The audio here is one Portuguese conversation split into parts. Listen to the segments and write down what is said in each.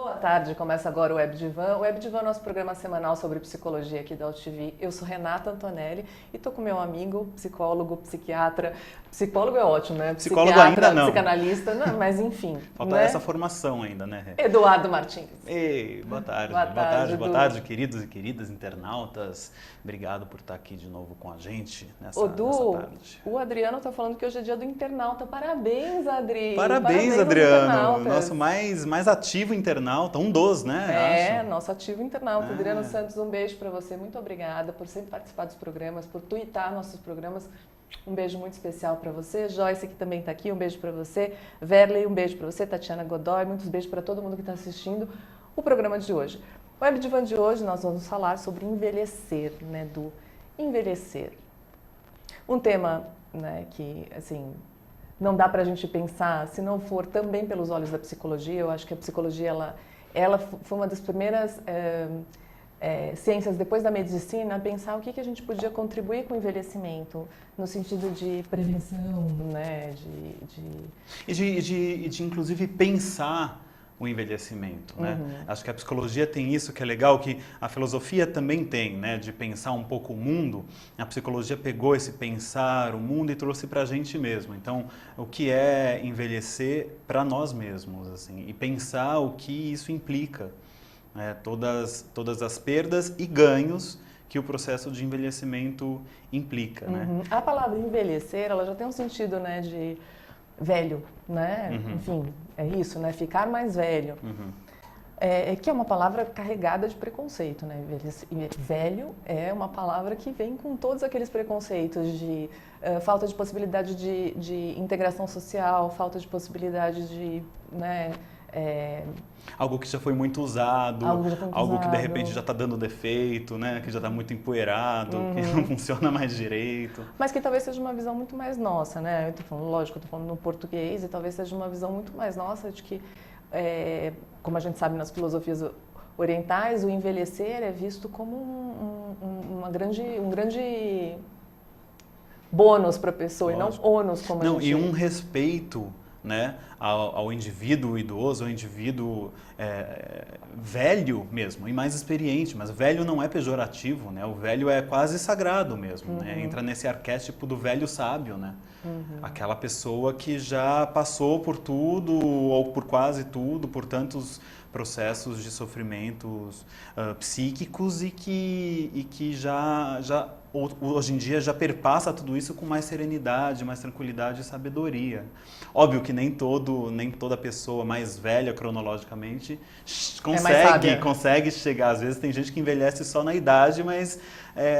Boa tarde, começa agora o Web Divan. O Web Divan é nosso programa semanal sobre psicologia aqui da UTV. Eu sou Renata Antonelli e estou com meu amigo, psicólogo, psiquiatra. Psicólogo é ótimo, né? Psicólogo ainda não. Psicanalista, não, mas enfim. Falta né? essa formação ainda, né? Eduardo Martins. Ei, boa tarde. Boa tarde, queridos e queridas internautas. Obrigado por estar aqui de novo com a gente nessa tarde. O Adriano está falando que hoje é dia do internauta. Parabéns, Adri. Parabéns Adriano. Nosso mais ativo internauta, um dos, né? Nosso ativo internauta. Adriano Santos, um beijo para você. Muito obrigada por sempre participar dos programas, por tuitar nossos programas. Um beijo muito especial para você. Joyce, que também está aqui, um beijo para você. Verley, um beijo para você. Tatiana Godoy, muitos beijos para todo mundo que está assistindo o programa de hoje. O Web Divan de hoje nós vamos falar sobre envelhecer, né? Do envelhecer. Um tema, né, que, assim, não dá para a gente pensar se não for também pelos olhos da psicologia. Eu acho que a psicologia, ela foi uma das primeiras ciências, depois da medicina, a pensar o que a gente podia contribuir com o envelhecimento, no sentido de prevenção, né, de inclusive pensar o envelhecimento, né? Acho que a psicologia tem isso que é legal, que a filosofia também tem, né? De pensar um pouco o mundo. A psicologia pegou esse pensar o mundo e trouxe para a gente mesmo. Então, o que é envelhecer para nós mesmos, assim, e pensar o que isso implica, né? Todas as perdas e ganhos que o processo de envelhecimento implica, né? A palavra envelhecer, ela já tem um sentido, né, de velho, né? Enfim, é isso, né? Ficar mais velho. Que é uma palavra carregada de preconceito, né? Velho é uma palavra que vem com todos aqueles preconceitos de falta de possibilidade de integração social, falta de possibilidade de, né? Algo que já foi muito usado, algo que de repente já está dando defeito, né? Que já está muito empoeirado, que não funciona mais direito. Mas que talvez seja uma visão muito mais nossa, né? Eu tô falando, lógico, eu estou falando no português, e talvez seja uma visão muito mais nossa de que, como a gente sabe nas filosofias orientais, o envelhecer é visto como um grande bônus para a pessoa, Lógico. E não ônus, como a gente... E um respeito, né, ao indivíduo idoso, ao indivíduo velho mesmo, e mais experiente, mas velho não é pejorativo, né? O velho é quase sagrado mesmo, né? Entra nesse arquétipo do velho sábio, né? Aquela pessoa que já passou por tudo, ou por quase tudo, por tantos processos de sofrimentos psíquicos e que já hoje em dia já perpassa tudo isso com mais serenidade, mais tranquilidade e sabedoria. Óbvio que nem toda pessoa mais velha cronologicamente consegue chegar. Às vezes tem gente que envelhece só na idade, mas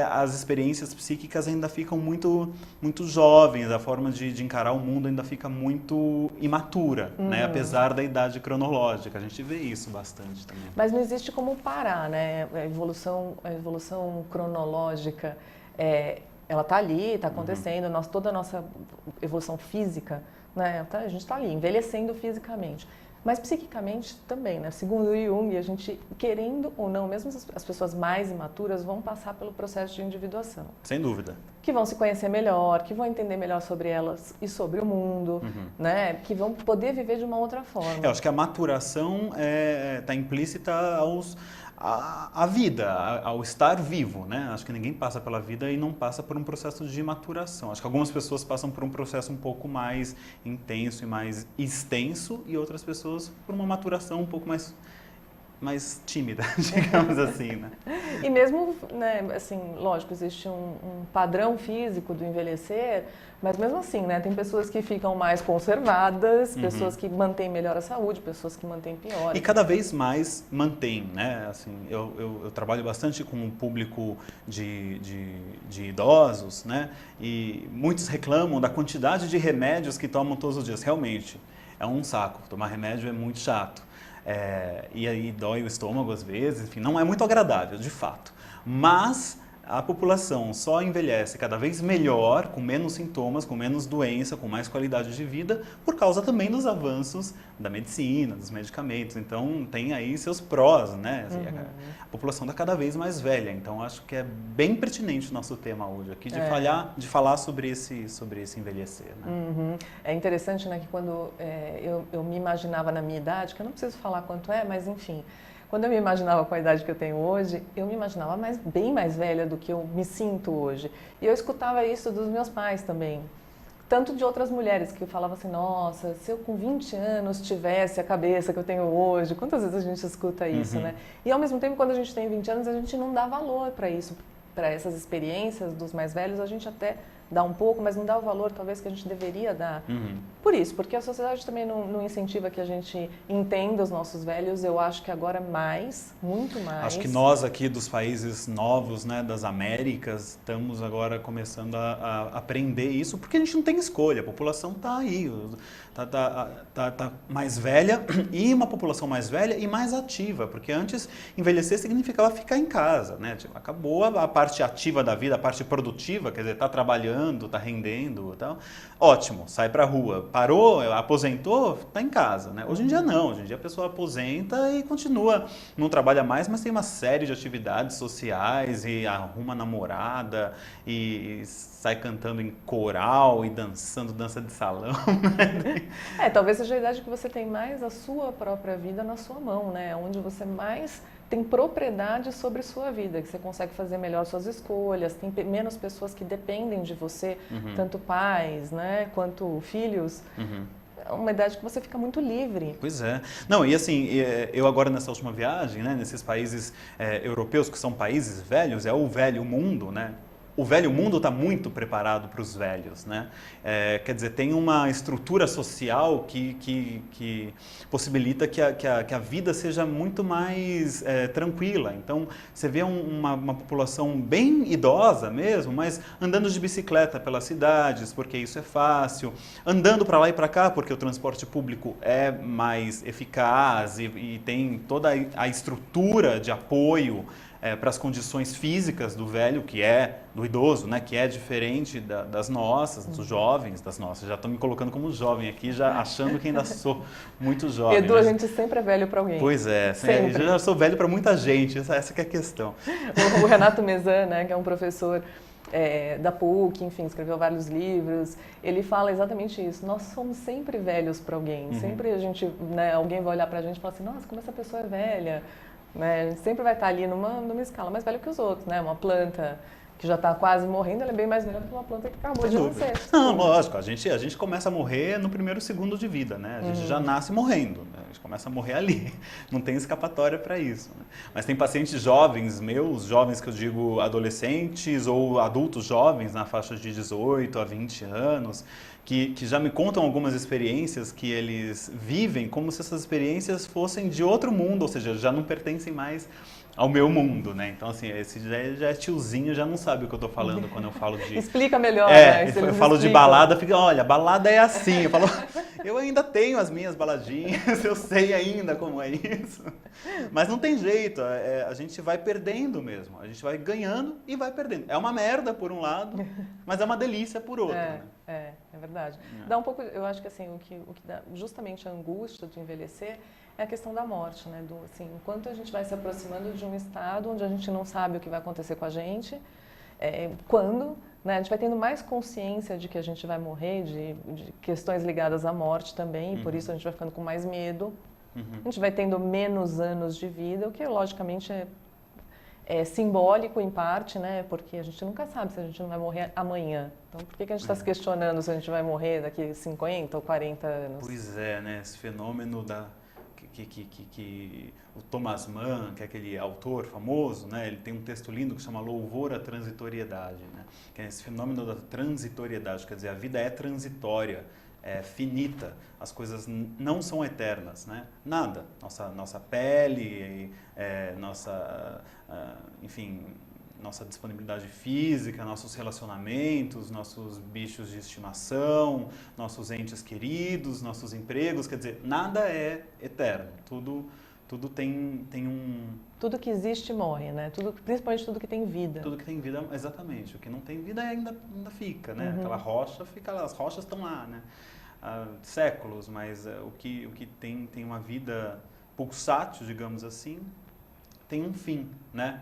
as experiências psíquicas ainda ficam muito, muito jovens, a forma de encarar o mundo ainda fica muito imatura, né? Apesar da idade cronológica. A gente vê isso bastante também. Mas não existe como parar, né? A evolução cronológica, ela está ali, está acontecendo, toda a nossa evolução física, né? A gente está ali, envelhecendo fisicamente. Mas psiquicamente também, né? Segundo Jung, a gente, querendo ou não, mesmo as pessoas mais imaturas vão passar pelo processo de individuação. Sem dúvida. Que vão se conhecer melhor, que vão entender melhor sobre elas e sobre o mundo, né? Que vão poder viver de uma outra forma. Eu acho que a maturação está implícita à vida, ao estar vivo, né? Acho que ninguém passa pela vida e não passa por um processo de maturação. Acho que algumas pessoas passam por um processo um pouco mais intenso e mais extenso e outras pessoas por uma maturação um pouco mais tímida, digamos assim, né? E mesmo, né, assim, lógico, existe um padrão físico do envelhecer, mas mesmo assim, né, tem pessoas que ficam mais conservadas, pessoas que mantêm melhor a saúde, pessoas que mantêm pior. E cada vez mais mantém, né? Assim, eu trabalho bastante com um público de idosos, né? E muitos reclamam da quantidade de remédios que tomam todos os dias. Realmente, é um saco. Tomar remédio é muito chato. E aí dói o estômago às vezes, enfim, não é muito agradável, de fato. Mas a população só envelhece cada vez melhor, com menos sintomas, com menos doença, com mais qualidade de vida, por causa também dos avanços da medicina, dos medicamentos. Então, tem aí seus prós, né? Assim, a população está cada vez mais velha. Então, acho que é bem pertinente o nosso tema hoje aqui, de falar sobre esse envelhecer. Né? É interessante, né, que quando eu me imaginava na minha idade, que eu não preciso falar quanto é, mas enfim... Quando eu me imaginava com a idade que eu tenho hoje, eu me imaginava bem mais velha do que eu me sinto hoje. E eu escutava isso dos meus pais também. Tanto de outras mulheres que falavam assim, nossa, se eu com 20 anos tivesse a cabeça que eu tenho hoje, quantas vezes a gente escuta isso, né? E ao mesmo tempo, quando a gente tem 20 anos, a gente não dá valor para isso, para essas experiências dos mais velhos, a gente até dá um pouco, mas não dá o valor talvez que a gente deveria dar. Por isso, porque a sociedade também não incentiva que a gente entenda os nossos velhos, eu acho que agora muito mais. Acho que nós aqui dos países novos, né, das Américas, estamos agora começando a aprender isso, porque a gente não tem escolha, a população está aí, tá mais velha, e uma população mais velha e mais ativa, porque antes envelhecer significava ficar em casa, né? Tipo, acabou a parte ativa da vida, a parte produtiva, quer dizer, está trabalhando, está rendendo, tal. Ótimo, sai para a rua. Parou, aposentou, está em casa, né? Hoje em dia não, hoje em dia a pessoa aposenta e continua, não trabalha mais, mas tem uma série de atividades sociais e arruma namorada e sai cantando em coral e dançando dança de salão. Né? Talvez seja a idade que você tem mais a sua própria vida na sua mão, né? Onde você mais tem propriedade sobre sua vida, que você consegue fazer melhor suas escolhas, tem menos pessoas que dependem de você, tanto pais, né, quanto filhos. É uma idade que você fica muito livre. Pois é. Não, e assim, eu agora nessa última viagem, né, nesses países europeus, que são países velhos, é o velho mundo, né? O velho mundo está muito preparado para os velhos, né? Quer dizer, tem uma estrutura social que possibilita que a vida seja muito mais tranquila. Então, você vê uma população bem idosa mesmo, mas andando de bicicleta pelas cidades, porque isso é fácil, andando para lá e para cá, porque o transporte público é mais eficaz e tem toda a estrutura de apoio para as condições físicas do velho, do idoso, né, que é diferente das nossas, dos jovens, das nossas. Já estou me colocando como jovem aqui, já achando que ainda sou muito jovem. Edu, a gente sempre é velho para alguém. Pois é, eu já sou velho para muita gente, essa que é a questão. O Renato Mezan, né, que é um professor da PUC, enfim, escreveu vários livros, ele fala exatamente isso, nós somos sempre velhos para alguém, sempre a gente, né, alguém vai olhar para a gente e falar assim, nossa, como essa pessoa é velha. Né? A gente sempre vai estar ali numa escala mais velha que os outros, né? Uma planta que já está quase morrendo, ela é bem mais velha do que uma planta que acabou de nascer. Não, lógico, a gente começa a morrer no primeiro segundo de vida, né? A gente já nasce morrendo, né? A gente começa a morrer ali, não tem escapatória para isso. Né? Mas tem pacientes jovens meus, jovens que eu digo adolescentes ou adultos jovens na faixa de 18 a 20 anos, que já me contam algumas experiências que eles vivem como se essas experiências fossem de outro mundo, ou seja, já não pertencem mais ao meu mundo, né? Então, assim, esse já é tiozinho, já não sabe o que eu tô falando quando eu falo de... Explica melhor, né? Eu falo de balada, fica, olha, balada é assim. Eu falo, eu ainda tenho as minhas baladinhas, eu sei ainda como é isso. Mas não tem jeito, a gente vai perdendo mesmo. A gente vai ganhando e vai perdendo. É uma merda por um lado, mas é uma delícia por outro, né? É verdade. Dá um pouco, eu acho que assim, o que dá justamente a angústia de envelhecer é a questão da morte, né? Assim, enquanto a gente vai se aproximando de um estado onde a gente não sabe o que vai acontecer com a gente, quando, né? A gente vai tendo mais consciência de que a gente vai morrer, de questões ligadas à morte também, e por isso a gente vai ficando com mais medo. A gente vai tendo menos anos de vida, o que logicamente é simbólico em parte, né? Porque a gente nunca sabe se a gente não vai morrer amanhã. Então, por que a gente está se questionando se a gente vai morrer daqui 50 ou 40 anos? Pois é, né? Esse fenômeno que o Thomas Mann, que é aquele autor famoso, né? Ele tem um texto lindo que chama Louvor à Transitoriedade, né? Que é esse fenômeno da transitoriedade, quer dizer, a vida é transitória, é finita, as coisas não são eternas, né? Nada. Nossa pele, enfim, nossa disponibilidade física, nossos relacionamentos, nossos bichos de estimação, nossos entes queridos, nossos empregos, quer dizer, nada é eterno, tudo Tudo tem um... Tudo que existe morre, né? Tudo, principalmente tudo que tem vida. Tudo que tem vida, exatamente. O que não tem vida ainda fica, né? Aquela rocha fica lá, as rochas estão lá, né? Há séculos, mas o que tem uma vida pulsátil, digamos assim, tem um fim, né?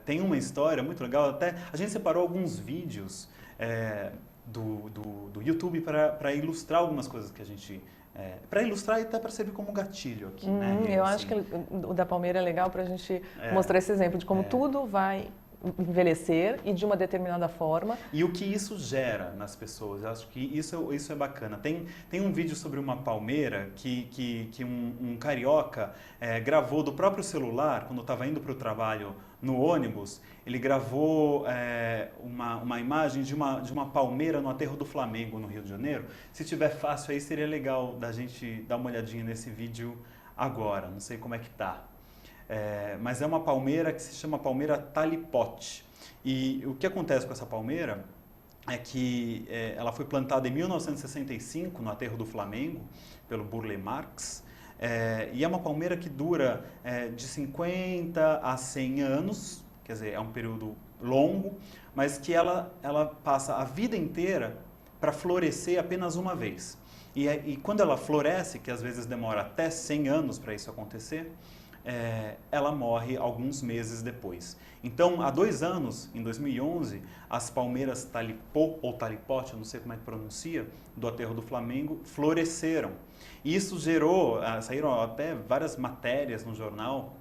Tem uma história muito legal, até a gente separou alguns vídeos do YouTube para ilustrar algumas coisas que a gente... para ilustrar e até para servir como gatilho aqui, né? Eu acho que o da palmeira é legal para a gente mostrar esse exemplo de como tudo vai envelhecer e de uma determinada forma. E o que isso gera nas pessoas, eu acho que isso é bacana. Tem um vídeo sobre uma palmeira que um carioca gravou do próprio celular, quando estava indo para o trabalho no ônibus, ele gravou uma imagem de uma palmeira no aterro do Flamengo, no Rio de Janeiro. Se tiver fácil aí, seria legal da gente dar uma olhadinha nesse vídeo agora, não sei como é que tá. Mas é uma palmeira que se chama palmeira talipote. E o que acontece com essa palmeira é que ela foi plantada em 1965 no aterro do Flamengo, pelo Burle Marx, e é uma palmeira que dura de 50 a 100 anos, quer dizer, é um período longo, mas que ela passa a vida inteira para florescer apenas uma vez. E quando ela floresce, que às vezes demora até 100 anos para isso acontecer, ela morre alguns meses depois. Então, há 2 anos, em 2011, as palmeiras talipô ou talipote, eu não sei como é que pronuncia, do aterro do Flamengo, floresceram. E isso gerou, saíram até várias matérias no jornal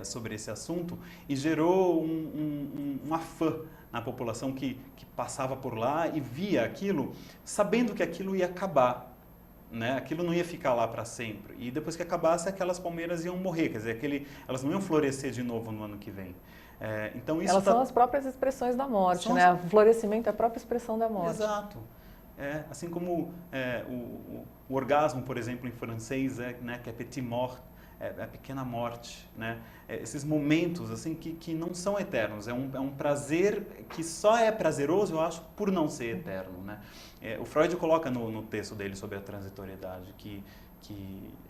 sobre esse assunto, e gerou um afã na população que passava por lá e via aquilo, sabendo que aquilo ia acabar. Né? Aquilo não ia ficar lá para sempre. E depois que acabasse, aquelas palmeiras iam morrer. Quer dizer, elas não iam florescer de novo no ano que vem. Então isso elas são as próprias expressões da morte, né? O florescimento é a própria expressão da morte. Exato. Assim como o orgasmo, por exemplo, em francês, né, que é petit mort, a pequena morte, né? Esses momentos assim que não são eternos, é um prazer que só é prazeroso, eu acho, por não ser eterno, né? O Freud coloca no texto dele sobre a transitoriedade que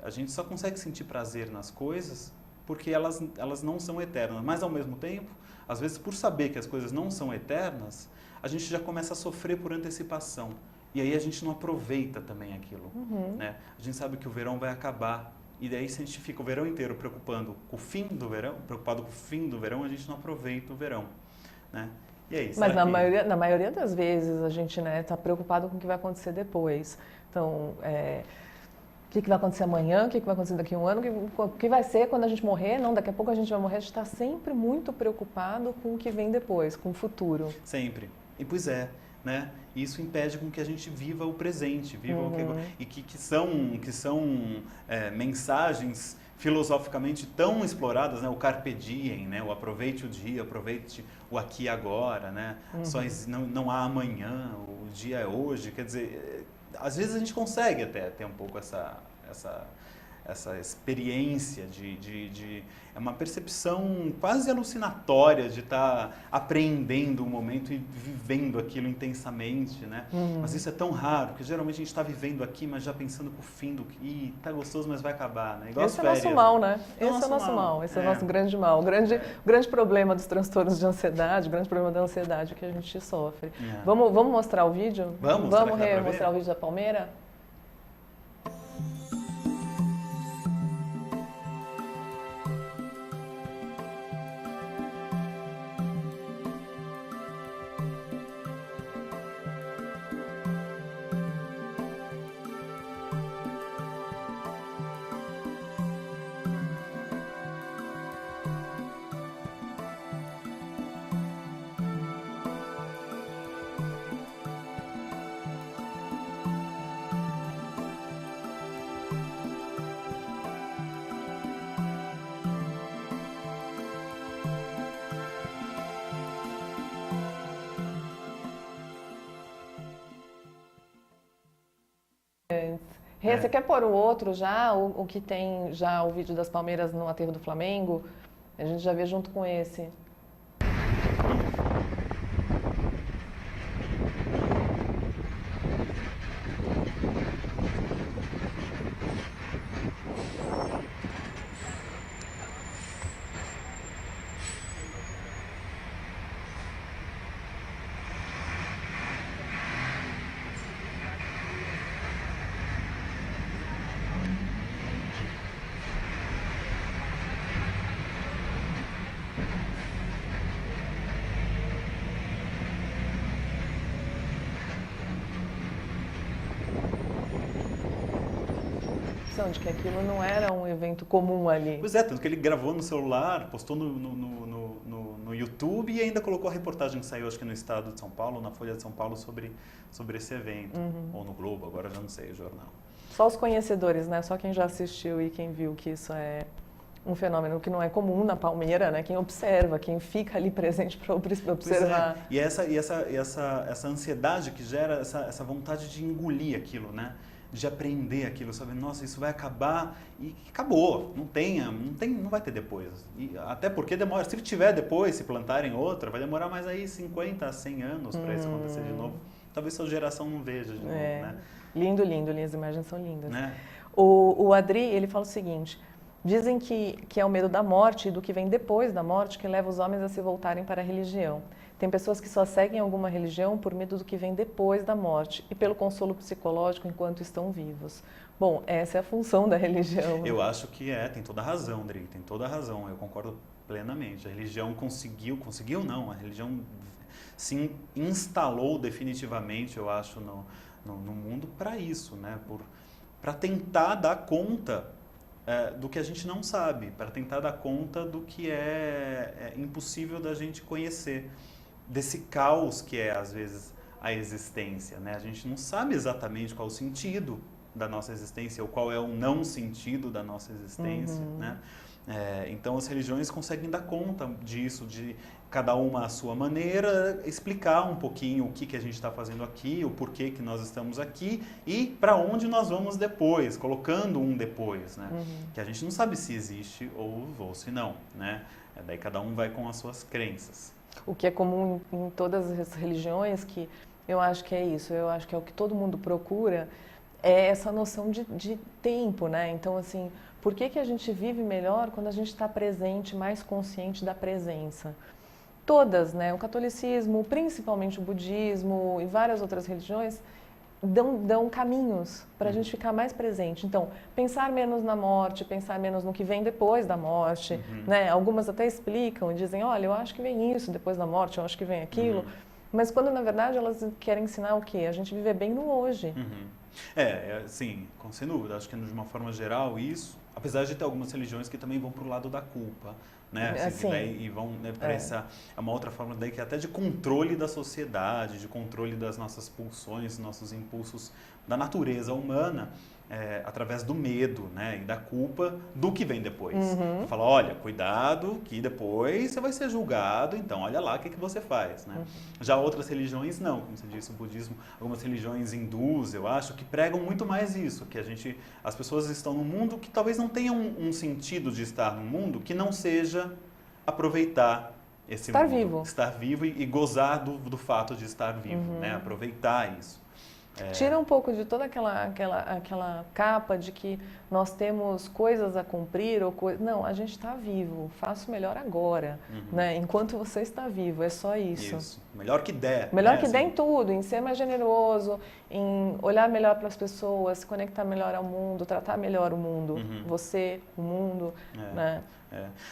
a gente só consegue sentir prazer nas coisas porque elas não são eternas, mas ao mesmo tempo, às vezes por saber que as coisas não são eternas, a gente já começa a sofrer por antecipação e aí a gente não aproveita também aquilo, né? A gente sabe que o verão vai acabar. E daí, se a gente fica o verão inteiro preocupado com o fim do verão, a gente não aproveita o verão, né? E aí, mas na maioria das vezes a gente está preocupado com o que vai acontecer depois. Então, o que vai acontecer amanhã, o que vai acontecer daqui a um ano, o que vai ser quando a gente morrer? Não, daqui a pouco a gente vai morrer. A gente está sempre muito preocupado com o que vem depois, com o futuro. Sempre. E pois é. Né? E isso impede com que a gente viva o presente, e que são mensagens filosoficamente tão exploradas, né? O carpe diem, né? O aproveite o dia, aproveite o aqui e agora, né? Não há amanhã, o dia é hoje. Quer dizer, às vezes a gente consegue até ter um pouco essa experiência é uma percepção quase alucinatória de estar apreendendo o momento e vivendo aquilo intensamente, né? Mas isso é tão raro, porque geralmente a gente está vivendo aqui, mas já pensando pro fim do que tá gostoso, mas vai acabar, né? Igual esse é o nosso mal, né? Esse é o nosso mal, esse é o nosso grande mal. O grande problema dos transtornos de ansiedade, o grande problema da ansiedade que a gente sofre. Vamos mostrar o vídeo? Vamos mostrar o vídeo da palmeira? Rê, você quer pôr o outro já, o que tem já o vídeo das palmeiras no aterro do Flamengo? A gente já vê junto com esse. noção de que aquilo não era um evento comum ali. Pois é, tanto que ele gravou no celular, postou no YouTube e ainda colocou a reportagem que saiu, acho que no Estado de São Paulo, na Folha de São Paulo, sobre esse evento. Ou no Globo, agora já não sei, o jornal. Só os conhecedores, né? Só quem já assistiu e quem viu que isso é um fenômeno que não é comum na Palmeira, né? Quem observa, quem fica ali presente para observar. E essa ansiedade que gera essa vontade de engolir aquilo, né? De aprender aquilo, sabe? Nossa, isso vai acabar e acabou. Não vai ter depois. E até porque demora. Se tiver depois, se plantarem outra, vai demorar mais aí 50 a 100 anos para isso acontecer de novo. Talvez sua geração não veja de novo, né? Lindo, lindo, as imagens são lindas. Né? O Adri, ele fala o seguinte: dizem que é o medo da morte e do que vem depois da morte que leva os homens a se voltarem para a religião. Tem pessoas que só seguem alguma religião por medo do que vem depois da morte e pelo consolo psicológico enquanto estão vivos. Bom, essa é a função da religião. Eu acho que tem toda a razão, Adri, tem toda a razão, eu concordo plenamente. A religião conseguiu não, a religião se instalou definitivamente, eu acho, no mundo para isso, né? Para tentar dar conta do que a gente não sabe, para tentar dar conta do que é impossível da gente conhecer, desse caos que é, às vezes, a existência, né? A gente não sabe exatamente qual o sentido da nossa existência ou qual é o não sentido da nossa existência, né? Então, as religiões conseguem dar conta disso, de cada uma à sua maneira, explicar um pouquinho o que a gente está fazendo aqui, o porquê que nós estamos aqui e para onde nós vamos depois, colocando um depois, né? Que a gente não sabe se existe ou se não, né? Daí cada um vai com as suas crenças. O que é comum em todas as religiões, que eu acho que é isso, eu acho que é o que todo mundo procura, é essa noção de tempo, né? Então, assim, por que a gente vive melhor quando a gente está presente, mais consciente da presença? Todas, né? O catolicismo, principalmente o budismo e várias outras religiões dão caminhos para a gente ficar mais presente. Então, pensar menos na morte, pensar menos no que vem depois da morte, né? Algumas até explicam e dizem, olha, eu acho que vem isso depois da morte, eu acho que vem aquilo. Mas quando, na verdade, elas querem ensinar o quê? A gente viver bem no hoje. Sim, sem dúvida. Acho que, de uma forma geral, isso, apesar de ter algumas religiões que também vão para o lado da culpa, né? Assim, e vão, né, para essa... É uma outra forma daí que é até de controle da sociedade, de controle das nossas pulsões, nossos impulsos da natureza humana, através do medo, né, e da culpa do que vem depois. Fala, olha, cuidado que depois você vai ser julgado, então olha lá o que você faz, né? Já outras religiões não, como você disse, o budismo, algumas religiões hindus, eu acho, que pregam muito mais isso, que as pessoas estão num mundo que talvez não tenham um sentido de estar no mundo que não seja aproveitar esse mundo. Vivo. Estar vivo e gozar do fato de estar vivo, né? Aproveitar isso. Tira um pouco de toda aquela capa de que nós temos coisas a cumprir ou não, a gente está vivo, faça o melhor agora, né? Enquanto você está vivo, é só isso. Melhor que der. Melhor que der em tudo, em ser mais generoso, em olhar melhor para as pessoas, se conectar melhor ao mundo, tratar melhor o mundo, você, o mundo, né?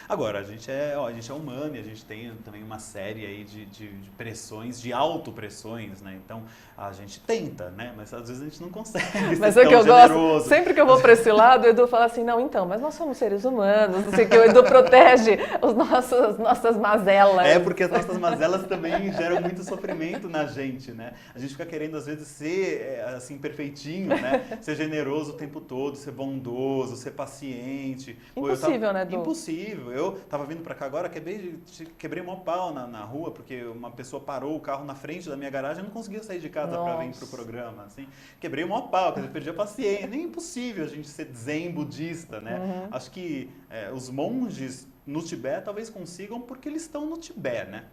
Agora, a gente é humano e a gente tem também uma série aí de pressões, de autopressões, né? Então, a gente tenta, né? Mas às vezes a gente não consegue mas ser tão que eu generoso. Gosto, sempre que eu vou para esse lado, o Edu fala assim, não, então, mas nós somos seres humanos, não sei o que, o Edu protege nossas mazelas. Porque as nossas mazelas também geram muito sofrimento na gente, né? A gente fica querendo, às vezes, ser, assim, perfeitinho, né? Ser generoso o tempo todo, ser bondoso, ser paciente. Impossível, né, Edu? Impossível. Eu tava vindo para cá agora, quebrei um pau na rua, porque uma pessoa parou o carro na frente da minha garagem, eu não conseguia sair de casa para vir pro programa, assim. Quebrei um pau, quer dizer, perdi a paciência. Nem é impossível a gente ser zen budista, né? Acho que os monges no Tibete talvez consigam porque eles estão no Tibete, né?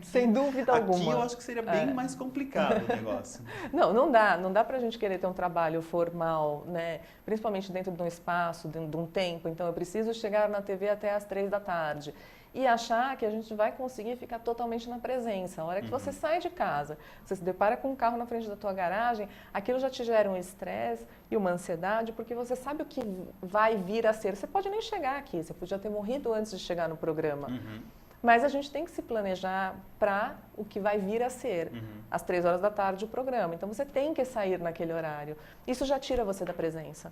Sem dúvida alguma. Aqui eu acho que seria bem mais complicado o negócio. Não dá pra gente querer ter um trabalho formal, né? Principalmente dentro de um espaço, dentro de um tempo. Então eu preciso chegar na TV até às 3 da tarde. E achar que a gente vai conseguir ficar totalmente na presença. A hora que você sai de casa, você se depara com um carro na frente da tua garagem, aquilo já te gera um estresse e uma ansiedade, porque você sabe o que vai vir a ser. Você pode nem chegar aqui, você podia ter morrido antes de chegar no programa. Mas a gente tem que se planejar para o que vai vir a ser, às 3 horas da tarde o programa. Então você tem que sair naquele horário. Isso já tira você da presença.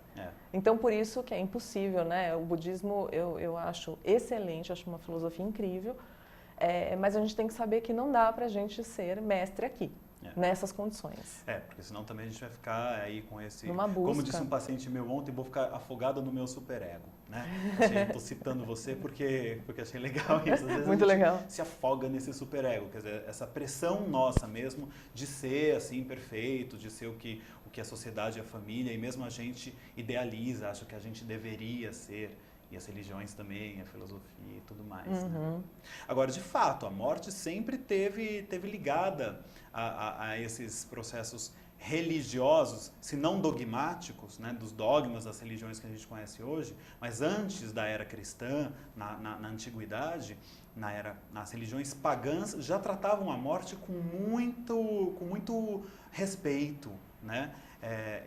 Então por isso que é impossível, né? O budismo eu acho excelente, acho uma filosofia incrível, mas a gente tem que saber que não dá para a gente ser mestre aqui. Nessas condições. Porque senão também a gente vai ficar aí com esse... Numa busca. Como disse um paciente meu ontem, vou ficar afogado no meu superego, né? Estou citando você porque achei legal isso. Às vezes muito legal. Se afoga nesse superego, quer dizer, essa pressão nossa mesmo de ser assim perfeito, de ser o que a sociedade e a família, e mesmo a gente idealiza, acha que a gente deveria ser. E as religiões também, a filosofia e tudo mais. Né? Agora, de fato, a morte sempre teve ligada a esses processos religiosos, se não dogmáticos, né, dos dogmas das religiões que a gente conhece hoje, mas antes da era cristã, na antiguidade, nas religiões pagãs, já tratavam a morte com muito respeito, né?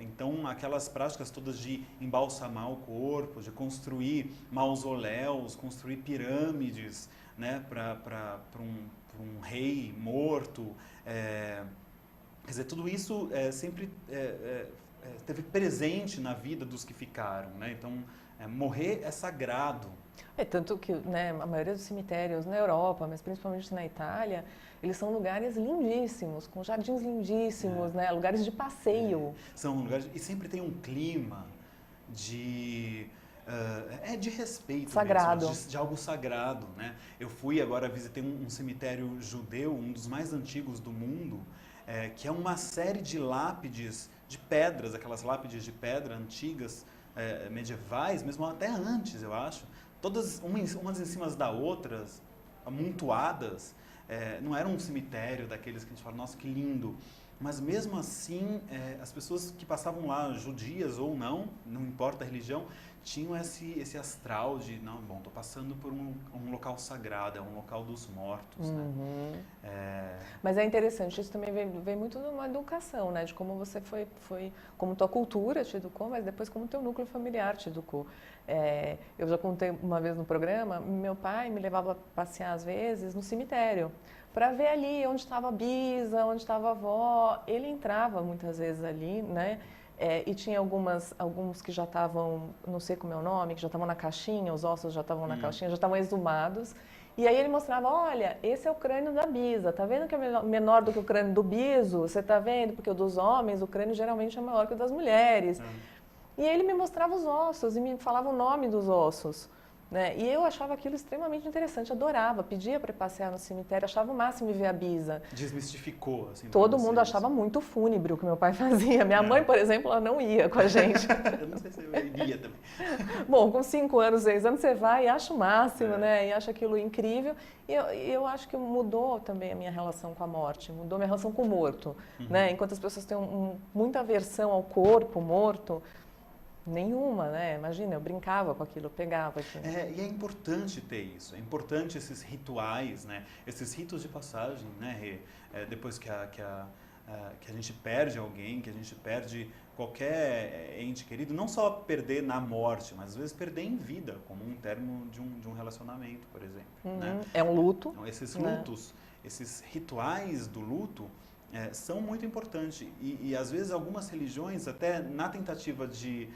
Então, aquelas práticas todas de embalsamar o corpo, de construir mausoléus, construir pirâmides, né, para um rei morto, quer dizer, tudo isso sempre esteve presente na vida dos que ficaram, né? Então, morrer é sagrado. Tanto que, né, a maioria dos cemitérios na Europa, mas principalmente na Itália, eles são lugares lindíssimos, com jardins lindíssimos, né, lugares de passeio. São lugares, e sempre tem um clima de respeito sagrado. Mesmo, de algo sagrado, né? Eu visitei um cemitério judeu, um dos mais antigos do mundo, que é uma série de lápides de pedras, aquelas lápides de pedra antigas, medievais, mesmo até antes, eu acho, todas umas em cima das outras, amontoadas. Não era um cemitério daqueles que a gente fala, nossa, que lindo. Mas mesmo assim, as pessoas que passavam lá, judias ou não importa a religião, tinham esse astral de, não, bom, estou passando por um local sagrado, é um local dos mortos. Né? Mas é interessante, isso também vem muito de uma educação, né? De como você foi, como tua cultura te educou, mas depois como teu núcleo familiar te educou. Eu já contei uma vez no programa, meu pai me levava a passear às vezes no cemitério, para ver ali onde estava a bisa, onde estava a avó. Ele entrava muitas vezes ali, né? E tinha alguns que já estavam, não sei como é o nome, que já estavam na caixinha, os ossos já estavam na caixinha, já estavam exumados. E aí ele mostrava, olha, esse é o crânio da bisa, tá vendo que é menor do que o crânio do biso? Você tá vendo? Porque o dos homens, o crânio geralmente é maior que o das mulheres. E ele me mostrava os ossos e me falava o nome dos ossos. Né? E eu achava aquilo extremamente interessante, adorava, pedia para passear no cemitério, achava o máximo ver a bisa. Desmistificou, assim. Todo mundo achava muito fúnebre o que meu pai fazia. Minha mãe, por exemplo, ela não ia com a gente. Eu não sei se eu iria também. Bom, com 5 anos, 6 anos, você vai e acha o máximo, né? E acha aquilo incrível. E eu acho que mudou também a minha relação com a morte, mudou a minha relação com o morto. Né? Enquanto as pessoas têm muita aversão ao corpo morto, nenhuma, né? Imagina, eu brincava com aquilo, eu pegava aquilo. E é importante ter isso, é importante esses rituais, né? Esses ritos de passagem, né? Depois que a gente perde alguém, que a gente perde qualquer ente querido, não só perder na morte, mas às vezes perder em vida, como um termo de um relacionamento, por exemplo. Né? É um luto. Então, esses lutos, esses rituais do luto, são muito importantes e às vezes algumas religiões, até na tentativa de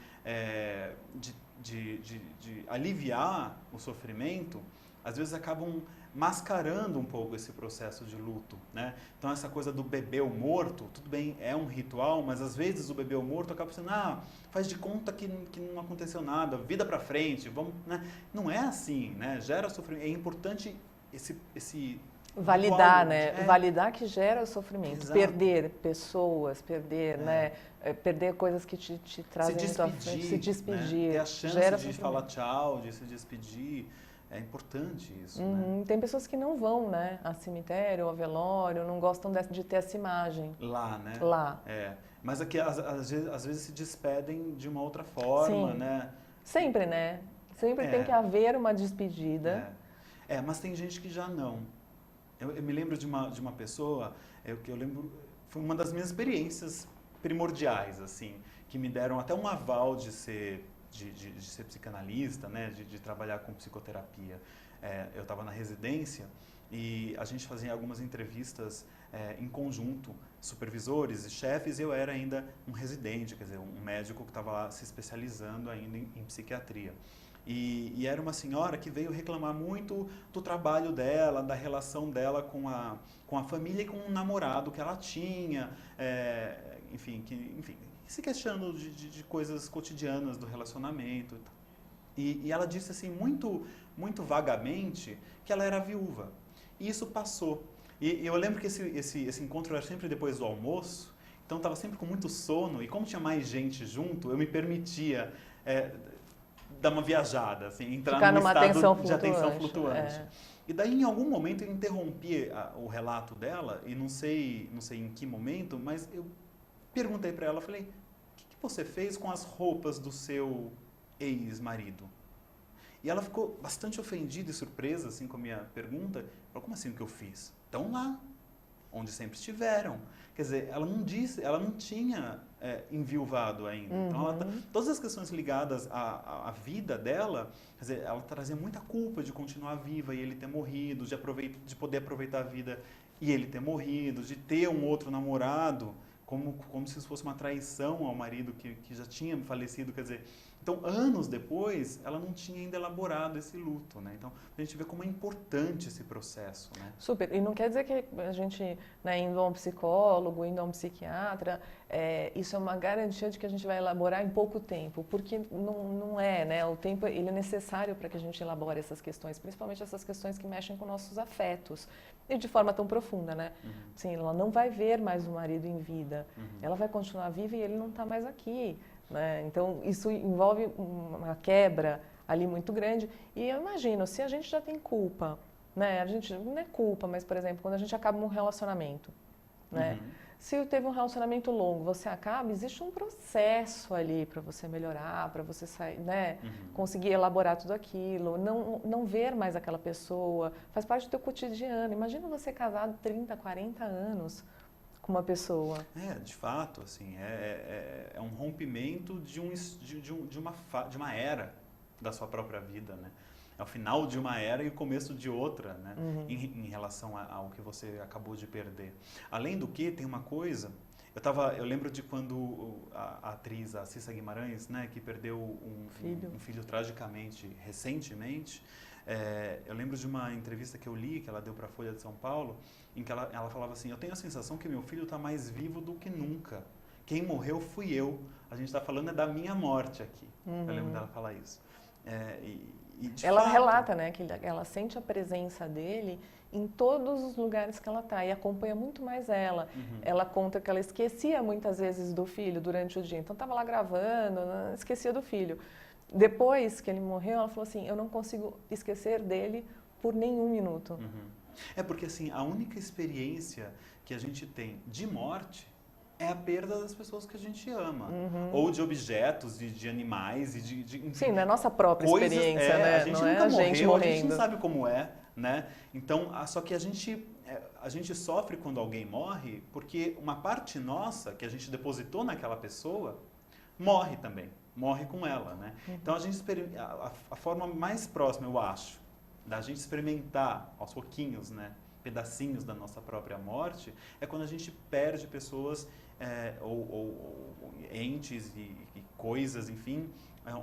aliviar o sofrimento, às vezes acabam mascarando um pouco esse processo de luto, né? Então essa coisa do beber o morto, tudo bem, é um ritual, mas às vezes o beber o morto acaba sendo, faz de conta que não aconteceu nada, vida pra frente, vamos, né? Não é assim, né? Gera sofrimento, é importante esse validar, né? Validar que gera o sofrimento. Exato. Perder pessoas, né? Perder coisas que te trazem muito à frente, se despedir. Né? Ter a chance de falar tchau, de se despedir. É importante isso, né? Tem pessoas que não vão, né? A cemitério, a velório, não gostam de ter essa imagem. Lá, né? Lá. Mas aqui, às vezes se despedem de uma outra forma, Sim. né? Sempre, né? Sempre tem que haver uma despedida. Mas tem gente que já não. Eu me lembro de uma pessoa, que eu lembro, foi uma das minhas experiências primordiais, assim, que me deram até um aval de ser de ser psicanalista, né, de trabalhar com psicoterapia. Eu estava na residência e a gente fazia algumas entrevistas em conjunto, supervisores e chefes, e eu era ainda um residente, quer dizer, um médico que estava lá se especializando ainda em psiquiatria. E era uma senhora que veio reclamar muito do trabalho dela, da relação dela com a família e com o namorado que ela tinha, enfim, se questionando de coisas cotidianas do relacionamento e tal. E ela disse assim, muito vagamente, que ela era viúva. E isso passou. E eu lembro que esse encontro era sempre depois do almoço, então estava sempre com muito sono, e como tinha mais gente junto, eu me permitia dar uma viajada, assim, entrar num estado de atenção flutuante. E daí, em algum momento, eu interrompi o relato dela, e não sei em que momento, mas eu perguntei para ela, falei, o que você fez com as roupas do seu ex-marido? E ela ficou bastante ofendida e surpresa assim, com a minha pergunta. Falou, como assim o que eu fiz? Estão lá, onde sempre estiveram. Quer dizer, ela não tinha enviuvado ainda. Uhum. Então, todas as questões ligadas à vida dela, quer dizer, ela trazia muita culpa de continuar viva e ele ter morrido, de poder aproveitar a vida e ele ter morrido, de ter um outro namorado, como se isso fosse uma traição ao marido que já tinha falecido, quer dizer... Então, anos depois, ela não tinha ainda elaborado esse luto, né? Então, a gente vê como é importante esse processo, né? Super. E não quer dizer que a gente, né, indo a um psicólogo, indo a um psiquiatra, isso é uma garantia de que a gente vai elaborar em pouco tempo, porque não é, né? O tempo, ele é necessário para que a gente elabore essas questões, principalmente essas questões que mexem com nossos afetos, e de forma tão profunda, né? Uhum. Sim, ela não vai ver mais o marido em vida, ela vai continuar viva e ele não está mais aqui. Né? Então, isso envolve uma quebra ali muito grande. E eu imagino, se a gente já tem culpa, né? A gente não é culpa, mas, por exemplo, quando a gente acaba um relacionamento, né? Se teve um relacionamento longo, você acaba, existe um processo ali para você melhorar, para você sair, né? Conseguir elaborar tudo aquilo, não ver mais aquela pessoa, faz parte do teu cotidiano. Imagina você casado 30, 40 anos, uma pessoa. De fato, assim, é um rompimento de uma era da sua própria vida, né? É o final de uma era e o começo de outra, né? Em relação ao que você acabou de perder. Além do que, tem uma coisa... Eu lembro de quando a atriz, a Cissa Guimarães, né, que perdeu um filho tragicamente, recentemente, eu lembro de uma entrevista que eu li, que ela deu para a Folha de São Paulo, em que ela falava assim, eu tenho a sensação que meu filho está mais vivo do que nunca. Quem morreu fui eu. A gente está falando da minha morte aqui. Eu lembro dela falar isso. Ela relata, né, que ela sente a presença dele em todos os lugares que ela está e acompanha muito mais ela. Ela conta que ela esquecia muitas vezes do filho durante o dia. Então, estava lá gravando, esquecia do filho. Depois que ele morreu, ela falou assim, eu não consigo esquecer dele por nenhum minuto. Porque assim, a única experiência que a gente tem de morte é a perda das pessoas que a gente ama. Ou de objetos, de animais, enfim, sim, não é a nossa própria coisas, experiência, né? A gente não nunca é morreu, a gente não sabe como é, né? Então, só que a gente sofre quando alguém morre, porque uma parte nossa, que a gente depositou naquela pessoa, morre também. Morre com ela, né? Então, a forma mais próxima, eu acho, da gente experimentar aos pouquinhos, né, pedacinhos da nossa própria morte, é quando a gente perde pessoas ou entes e coisas, enfim,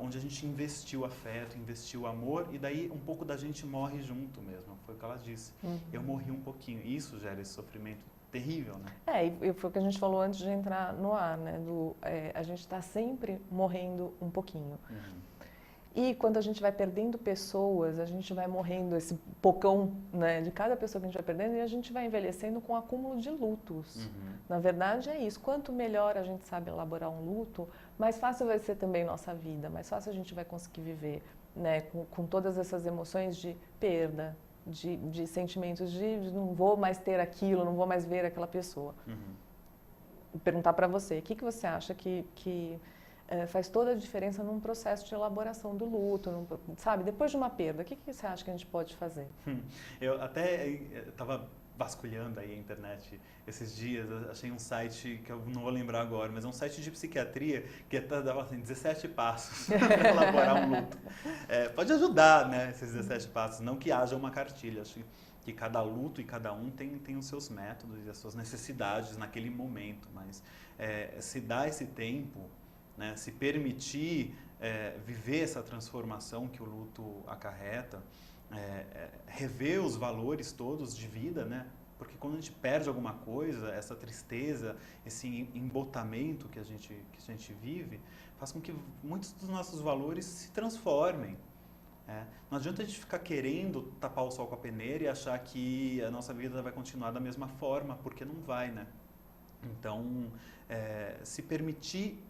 onde a gente investiu afeto, investiu amor, e daí um pouco da gente morre junto mesmo. Foi o que ela disse. Eu morri um pouquinho. Isso gera esse sofrimento terrível, né? E foi o que a gente falou antes de entrar no ar, né? A gente está sempre morrendo um pouquinho. E quando a gente vai perdendo pessoas, a gente vai morrendo esse pocão, né, de cada pessoa que a gente vai perdendo e a gente vai envelhecendo com um acúmulo de lutos. Na verdade é isso. Quanto melhor a gente sabe elaborar um luto, mais fácil vai ser também nossa vida, mais fácil a gente vai conseguir viver, né, com todas essas emoções de perda, de sentimentos de não vou mais ter aquilo, não vou mais ver aquela pessoa. Perguntar para você, o que você acha que faz toda a diferença num processo de elaboração do luto, sabe? Depois de uma perda, o que você acha que a gente pode fazer? Eu até estava vasculhando aí a internet esses dias, eu achei um site que eu não vou lembrar agora, mas é um site de psiquiatria que dava assim, 17 passos para elaborar um luto. Pode ajudar, né, esses 17 passos, não que haja uma cartilha, acho que cada luto e cada um tem os seus métodos e as suas necessidades naquele momento, mas se dar esse tempo, né, se permitir viver essa transformação que o luto acarreta, rever os valores todos de vida, né? Porque quando a gente perde alguma coisa, essa tristeza, esse embotamento que a gente vive, faz com que muitos dos nossos valores se transformem. Não adianta a gente ficar querendo tapar o sol com a peneira e achar que a nossa vida vai continuar da mesma forma, porque não vai, né? Então, se permitir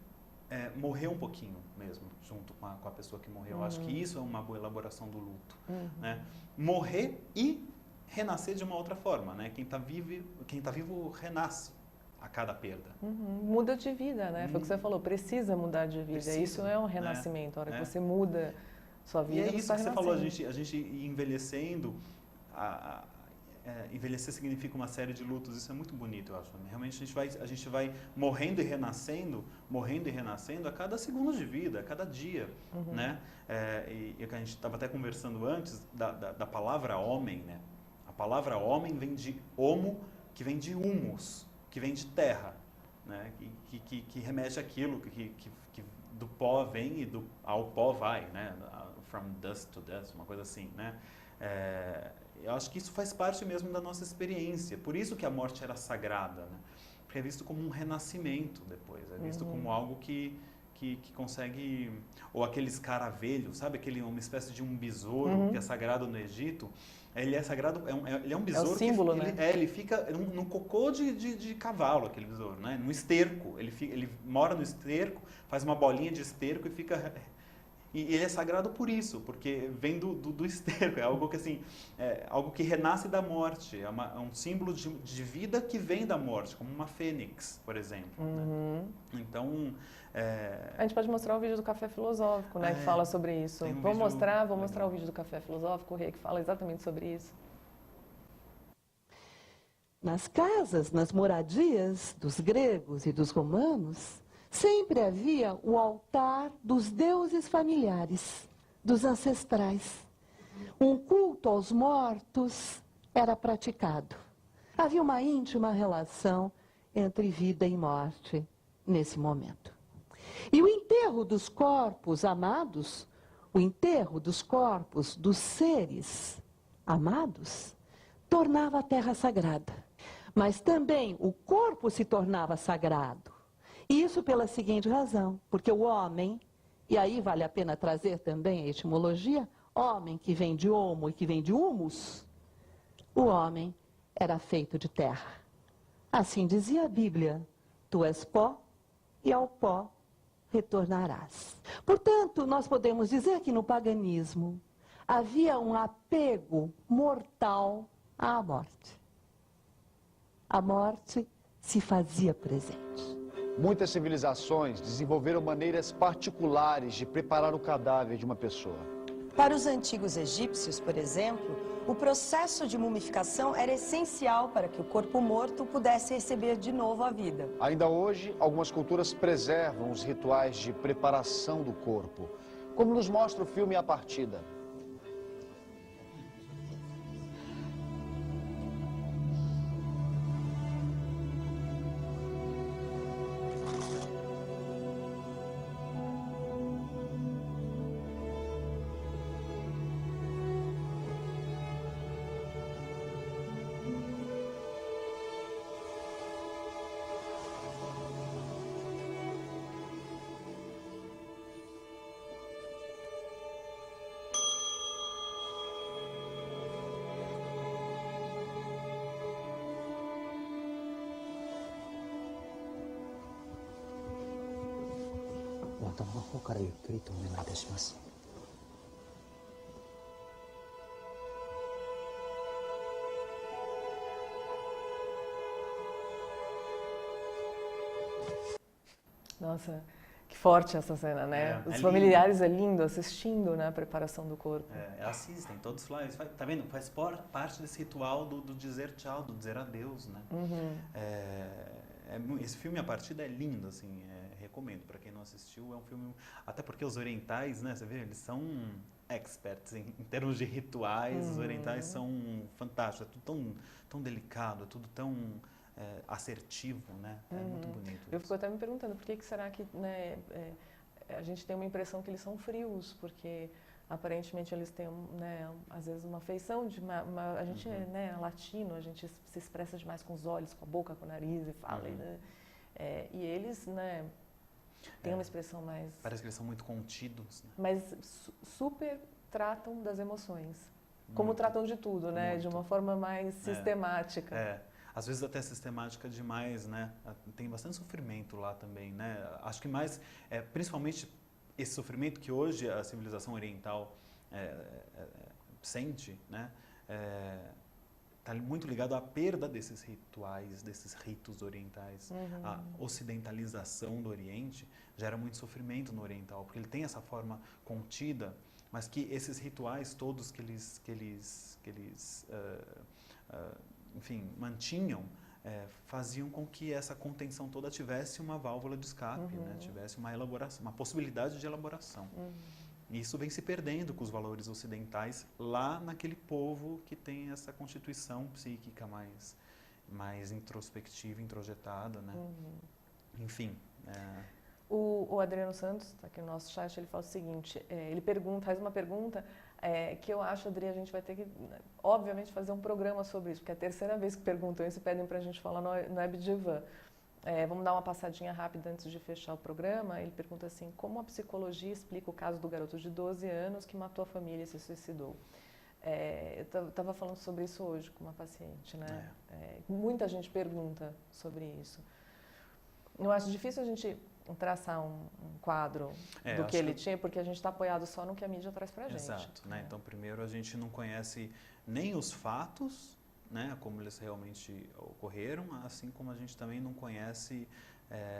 morrer um pouquinho mesmo, junto com a pessoa que morreu. Acho que isso é uma boa elaboração do luto. Né? Morrer e renascer de uma outra forma. Né? Quem tá vivo renasce a cada perda. Muda de vida, né? Foi o que você falou, precisa mudar de vida. Precisa, isso é um renascimento. A hora que você muda sua vida, e é isso que você falou, a gente envelhecendo, envelhecer significa uma série de lutos, isso é muito bonito, eu acho. Realmente a gente vai morrendo e renascendo a cada segundo de vida, a cada dia, né? E a gente estava até conversando antes da palavra homem, né? A palavra homem vem de homo, que vem de humus, que vem de terra, né? Que remete àquilo que do pó vem e ao pó vai, né? From dust to dust, uma coisa assim, né? Eu acho que isso faz parte mesmo da nossa experiência. Por isso que a morte era sagrada, né? Porque é visto como um renascimento depois. É visto como algo que consegue... Ou aquele escaravelho, sabe? Uma espécie de um besouro que é sagrado no Egito. Ele é sagrado... Ele é um besouro... É o símbolo, né? Ele fica num cocô de cavalo, aquele besouro, né? No esterco. Ele mora no esterco, faz uma bolinha de esterco e fica... E ele é sagrado por isso, porque vem do esterco, é algo que assim, algo que renasce da morte, é um símbolo de vida que vem da morte, como uma fênix, por exemplo. Né? Então, a gente pode mostrar o vídeo do Café Filosófico, né, que fala sobre isso. Vou mostrar o vídeo do Café Filosófico, o Rei, que fala exatamente sobre isso. Nas casas, nas moradias dos gregos e dos romanos, sempre havia o altar dos deuses familiares, dos ancestrais. Um culto aos mortos era praticado. Havia uma íntima relação entre vida e morte nesse momento. E o enterro dos corpos amados, o enterro dos corpos dos seres amados, tornava a terra sagrada. Mas também o corpo se tornava sagrado. Isso pela seguinte razão, porque o homem, e aí vale a pena trazer também a etimologia, homem que vem de homo e que vem de humus, o homem era feito de terra. Assim dizia a Bíblia, tu és pó e ao pó retornarás. Portanto, nós podemos dizer que no paganismo havia um apego mortal à morte. A morte se fazia presente. Muitas civilizações desenvolveram maneiras particulares de preparar o cadáver de uma pessoa. Para os antigos egípcios, por exemplo, o processo de mumificação era essencial para que o corpo morto pudesse receber de novo a vida. Ainda hoje, algumas culturas preservam os rituais de preparação do corpo, como nos mostra o filme A Partida. Nossa, que forte essa cena, né? Os familiares é lindo assistindo, né, a preparação do corpo. Assistem, todos lá, tá vendo? Faz parte desse ritual do dizer tchau, do dizer adeus, né? Esse filme, A Partida, é lindo, assim, recomendo para quem não assistiu. É um filme, até porque os orientais, né, você vê, eles são experts em termos de rituais. Os orientais são fantásticos, é tudo tão delicado, é tudo tão assertivo, né? É muito bonito. Eu fico até me perguntando por que será que, né, a gente tem uma impressão que eles são frios, porque aparentemente eles têm, né, às vezes uma feição de a gente é, né, latino, a gente se expressa demais com os olhos, com a boca, com o nariz e fala, né? E eles, né, têm uma expressão mais... Parece que eles são muito contidos, né? Mas super tratam das emoções, como tratam de tudo, né? Muito. De uma forma mais sistemática. Às vezes até sistemática demais, né? Tem bastante sofrimento lá também, né? Acho que mais, principalmente esse sofrimento que hoje a civilização oriental sente, né? Está muito ligado à perda desses rituais, desses ritos orientais. A ocidentalização do Oriente gera muito sofrimento no oriental, porque ele tem essa forma contida, mas que esses rituais todos que eles enfim, mantinham, faziam com que essa contenção toda tivesse uma válvula de escape, né? Tivesse uma elaboração, uma possibilidade de elaboração. E isso vem se perdendo com os valores ocidentais lá naquele povo que tem essa constituição psíquica mais introspectiva, introjetada, né? Enfim. O Adriano Santos, está aqui no nosso chat, ele fala o seguinte, ele faz uma pergunta que eu acho, Adri, a gente vai ter que, obviamente, fazer um programa sobre isso, porque é a terceira vez que perguntam isso e pedem para a gente falar no Webdivan. Vamos dar uma passadinha rápida antes de fechar o programa. Ele pergunta assim, como a psicologia explica o caso do garoto de 12 anos que matou a família e se suicidou? Eu estava falando sobre isso hoje com uma paciente, né? Muita gente pergunta sobre isso. Eu acho difícil a gente traçar um quadro do que ele tinha, porque a gente está apoiado só no que a mídia traz para a gente. Exato, né? Então, primeiro, a gente não conhece nem os fatos, né, como eles realmente ocorreram, assim como a gente também não conhece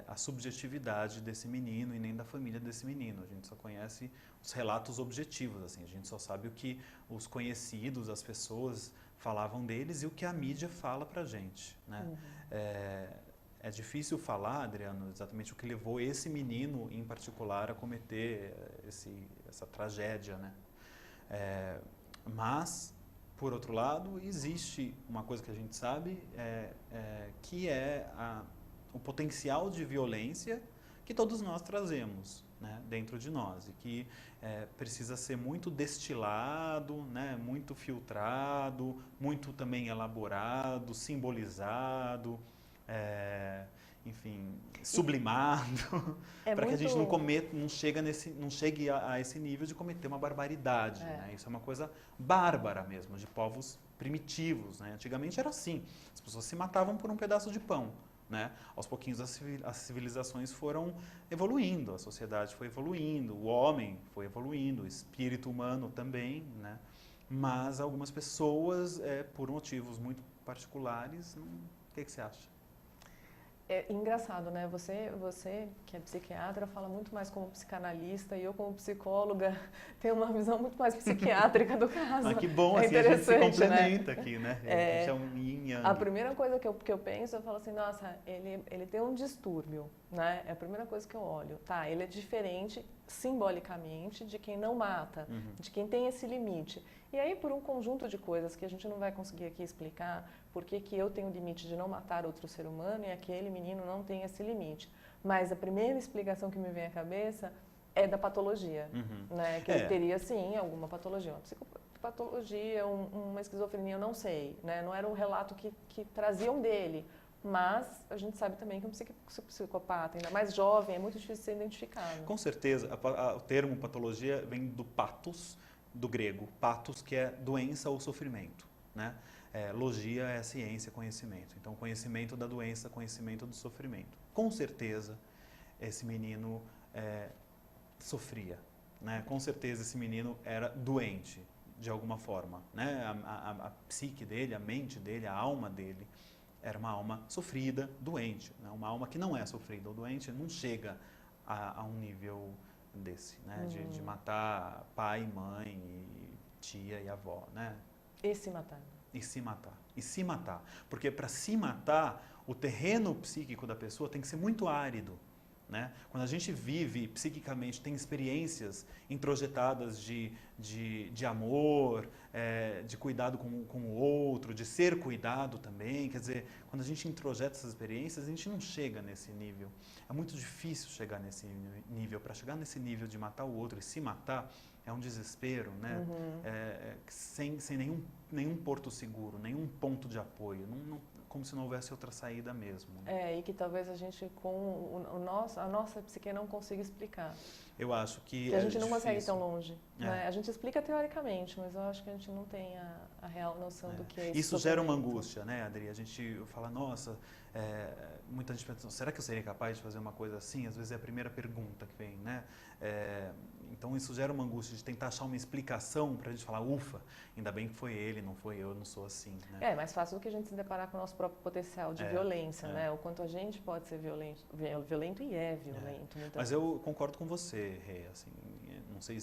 a subjetividade desse menino e nem da família desse menino. A gente só conhece os relatos objetivos, assim, a gente só sabe o que os conhecidos, as pessoas falavam deles e o que a mídia fala pra gente, né? É difícil falar, Adriano, exatamente o que levou esse menino em particular a cometer essa tragédia, né? Mas, por outro lado, existe uma coisa que a gente sabe, que é o potencial de violência que todos nós trazemos, né, dentro de nós e que precisa ser muito destilado, né, muito filtrado, muito também elaborado, simbolizado, enfim, sublimado, para que a gente não chegue a esse nível de cometer uma barbaridade. Né? Isso é uma coisa bárbara mesmo, de povos primitivos. Né? Antigamente era assim, as pessoas se matavam por um pedaço de pão. Né? Aos pouquinhos as civilizações foram evoluindo, a sociedade foi evoluindo, o homem foi evoluindo, o espírito humano também, né? Mas algumas pessoas, por motivos muito particulares, o que você acha? É engraçado, né? Você que é psiquiatra fala muito mais como psicanalista e eu como psicóloga tenho uma visão muito mais psiquiátrica do caso. Ah, que bom, assim, a gente se complementa, né? Aqui, né? A gente é um yin yang. A primeira coisa que eu penso, eu falo assim, nossa, ele tem um distúrbio, né? É a primeira coisa que eu olho. Tá, ele é diferente simbolicamente de quem não mata, de quem tem esse limite. E aí, por um conjunto de coisas que a gente não vai conseguir aqui explicar, por que eu tenho o limite de não matar outro ser humano e aquele menino não tem esse limite. Mas a primeira explicação que me vem à cabeça é da patologia, né? Que ele teria, sim, alguma patologia. Uma psicopatologia, uma esquizofrenia, eu não sei, né? Não era um relato que traziam dele. Mas a gente sabe também que um psicopata, ainda mais jovem, é muito difícil de ser identificado. Com certeza. O termo patologia vem do pathos, do grego. Pathos, que é doença ou sofrimento, né? Logia é ciência, conhecimento. Então, conhecimento da doença, conhecimento do sofrimento. Com certeza, esse menino sofria, né? Com certeza, esse menino era doente, de alguma forma, né? A psique dele, a mente dele, a alma dele, era uma alma sofrida, doente. Né? Uma alma que não é sofrida ou doente não chega a um nível desse, né? De matar pai, mãe, e tia e avó, né? E se matar. E se matar. E se matar. Porque para se matar, o terreno psíquico da pessoa tem que ser muito árido. Né? Quando a gente vive psiquicamente, tem experiências introjetadas de amor, de cuidado com o outro, de ser cuidado também. Quer dizer, quando a gente introjeta essas experiências, a gente não chega nesse nível. É muito difícil chegar nesse nível. Para chegar nesse nível de matar o outro e se matar, é um desespero, né? Sem nenhum porto seguro, nenhum ponto de apoio. Como se não houvesse outra saída mesmo. Né? E que talvez a gente, com a nossa psique, não consiga explicar. Eu acho que a gente não consegue ir tão difícil. longe. Né? A gente explica teoricamente, mas eu acho que a gente não tem a real noção do que é isso. Isso gera uma angústia, né, Adri? A gente fala, nossa, muita gente pensa, será que eu seria capaz de fazer uma coisa assim? Às vezes é a primeira pergunta que vem, né? Então isso gera uma angústia de tentar achar uma explicação para a gente falar, ufa, ainda bem que foi ele, não foi eu não sou assim. Né? É mais fácil do que a gente se deparar com o nosso próprio potencial de violência, né? O quanto a gente pode ser violento e é violento. Mas eu concordo com você, Rê, assim, não sei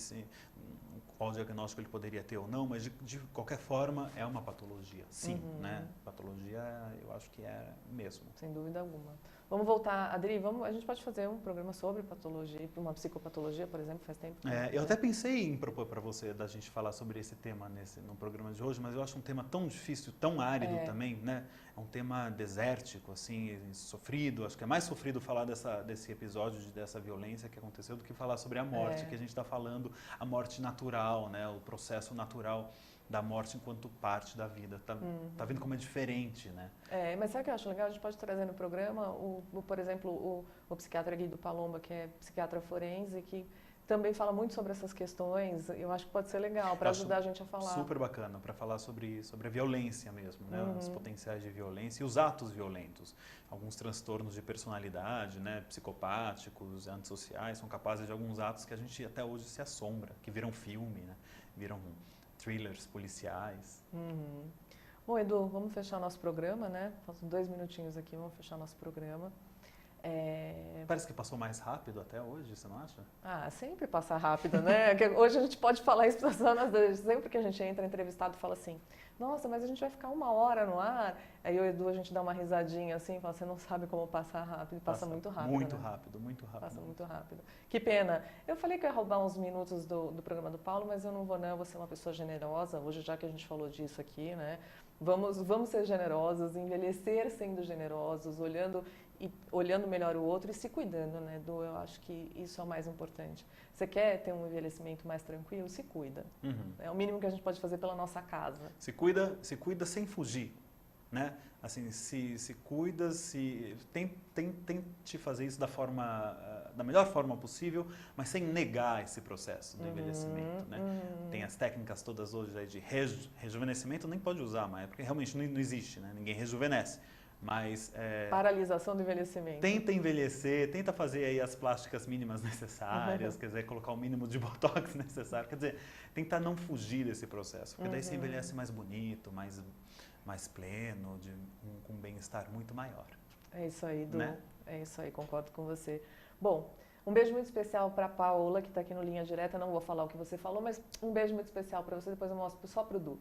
qual diagnóstico ele poderia ter ou não, mas de qualquer forma é uma patologia, sim, né? Patologia eu acho que é mesmo. Sem dúvida alguma. Vamos voltar, Adri, a gente pode fazer um programa sobre patologia, uma psicopatologia, por exemplo, faz tempo. Eu até pensei em propor para você da gente falar sobre esse tema no programa de hoje, mas eu acho um tema tão difícil, tão árido também, né? É um tema desértico, assim, sofrido. Acho que é mais sofrido falar desse episódio, dessa violência que aconteceu, do que falar sobre a morte, que a gente está falando, a morte natural, né? O processo natural da morte enquanto parte da vida. Tá vendo como é diferente, né? Mas sabe o que eu acho legal? A gente pode trazer no programa, por exemplo, o psiquiatra Guido Palomba, que é psiquiatra forense, que também fala muito sobre essas questões. Eu acho que pode ser legal para ajudar a gente a falar. Super bacana para falar sobre a violência mesmo, né? Os potenciais de violência e os atos violentos. Alguns transtornos de personalidade, né? Psicopáticos, antissociais, são capazes de alguns atos que a gente até hoje se assombra, que viram filme, né? Viram thrillers policiais. Bom, Edu, vamos fechar nosso programa, né? Faltam 2 minutinhos aqui, vamos fechar nosso programa. Parece que passou mais rápido até hoje, você não acha? Sempre passa rápido, né? Hoje a gente pode falar isso para as pessoas, sempre que a gente entra entrevistado fala assim, nossa, mas a gente vai ficar 1 hora no ar. Aí eu e o Edu, a gente dá uma risadinha assim, fala, você não sabe como passar rápido, passa muito rápido. Muito né? rápido, muito rápido. Passa muito rápido. Que pena. Eu falei que eu ia roubar uns minutos do programa do Paulo, mas eu não vou não, eu vou ser uma pessoa generosa, hoje já que a gente falou disso aqui, né? Vamos ser generosos, envelhecer sendo generosos, olhando melhor o outro e se cuidando, né, Edu? Eu acho que isso é o mais importante. Você quer ter um envelhecimento mais tranquilo? Se cuida. É o mínimo que a gente pode fazer pela nossa casa. Se cuida sem fugir, né? Assim, se cuida, tente fazer isso da melhor forma possível, mas sem negar esse processo do envelhecimento, né? Tem as técnicas todas hoje aí de rejuvenescimento, nem pode usar mais, porque realmente não existe, né? Ninguém rejuvenesce. Mas paralisação do envelhecimento. Tenta envelhecer, tenta fazer aí as plásticas mínimas necessárias, quer dizer, colocar o mínimo de botox necessário, quer dizer, tentar não fugir desse processo, porque daí você envelhece mais bonito, mais pleno, com um bem-estar muito maior. É isso aí, Edu. Né? É isso aí, concordo com você. Bom, um beijo muito especial para a Paola, que está aqui no Linha Direta. Não vou falar o que você falou, mas um beijo muito especial para você. Depois eu mostro só para o Du.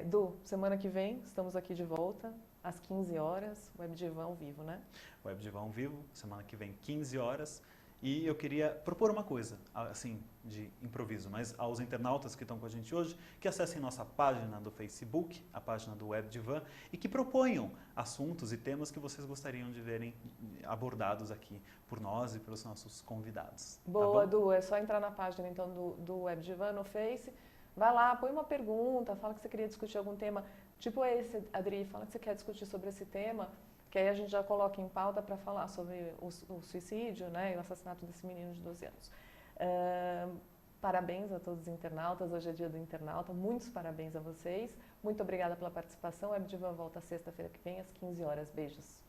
Du, semana que vem estamos aqui de volta, às 15 horas, Web Divan ao vivo, né? Web Divan ao vivo, semana que vem, 15 horas. E eu queria propor uma coisa, assim, de improviso, mas aos internautas que estão com a gente hoje, que acessem nossa página do Facebook, a página do Web Divan, e que proponham assuntos e temas que vocês gostariam de verem abordados aqui por nós e pelos nossos convidados. Boa, tá, Du, é só entrar na página então do Web Divan no Face, vai lá, põe uma pergunta, fala que você queria discutir algum tema, tipo esse, Adri, fala que você quer discutir sobre esse tema, que aí a gente já coloca em pauta para falar sobre o suicídio, né, e o assassinato desse menino de 12 anos. Parabéns a todos os internautas, hoje é dia do internauta, muitos parabéns a vocês. Muito obrigada pela participação, a Web Divan volta sexta-feira que vem às 15 horas. Beijos.